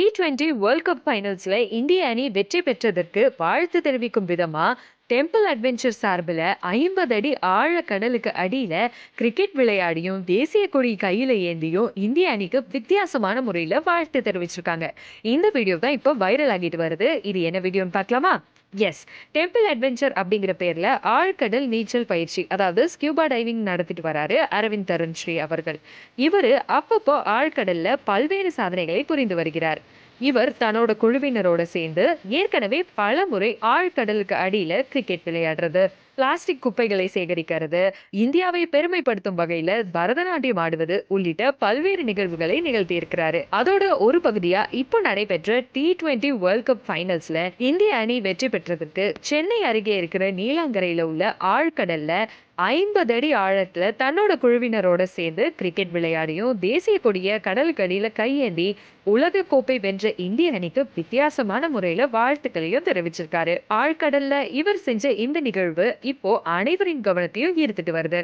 T20 world cup ஃபைனல்ஸ்ல இந்திய அணி வெற்றி பெற்றதற்கு வாழ்த்து தெரிவிக்கும் விதமா டெம்பிள் அட்வென்ச்சர் சார்பில் 50 அடி ஆழ கடலுக்கு அடியில கிரிக்கெட் விளையாடியும் தேசிய கொடி கையில ஏந்தியும் இந்திய அணிக்கு வித்தியாசமான முறையில வாழ்த்து தெரிவிச்சிருக்காங்க. இந்த வீடியோ தான் இப்போ வைரல் ஆகிட்டு வருது. இது என்ன வீடியோன்னு பார்க்கலாமா? எஸ், டெம்பிள் அட்வென்ச்சர் அப்படிங்கிற பேர்ல ஆழ்கடல் நீச்சல் பயிற்சி, அதாவது ஸ்கியூபா டைவிங் நடத்திட்டு வராரு அரவிந்த் தருண் ஸ்ரீ அவர்கள். இவரு அப்பப்போ ஆழ்கடல்ல பல்வேறு சாதனைகளை புரிந்து வருகிறார். இவர் தன்னோட குழுவினரோட சேர்ந்து ஏற்கனவே பல முறை ஆழ்கடலுக்கு அடியில கிரிக்கெட் விளையாடுறது, பிளாஸ்டிக் குப்பைகளை சேகரிக்கிறது, இந்தியாவை பெருமைப்படுத்தும் வகையில பரதநாட்டியம் ஆடுவது உள்ளிட்ட பல்வேறு நிகழ்வுகளை நிகழ்த்தி இருக்கிறாரு. அதோட ஒரு பகுதியா இப்போ நடைபெற்ற T20 வேர்ல்ட் கப் ஃபைனல்ஸ்ல இந்திய அணி வெற்றி பெற்றதுக்கு சென்னை அருகே இருக்கிற நீலாங்கரையில உள்ள ஆழ்கடல்ல 50 அடி ஆழத்துல தன்னோட குழுவினரோட சேர்ந்து கிரிக்கெட் விளையாடியும் தேசிய கொடிய கடலுக்கு அடியில கையேந்தி உலக கோப்பை வென்ற இந்திய அணிக்கு வித்தியாசமான முறையில வாழ்த்துக்களையும் தெரிவிச்சிருக்காரு. ஆழ்கடல்ல இவர் செஞ்ச இந்த நிகழ்வு இப்போ அனைவரின் கவனத்தையும் ஈர்த்துட்டு வருது.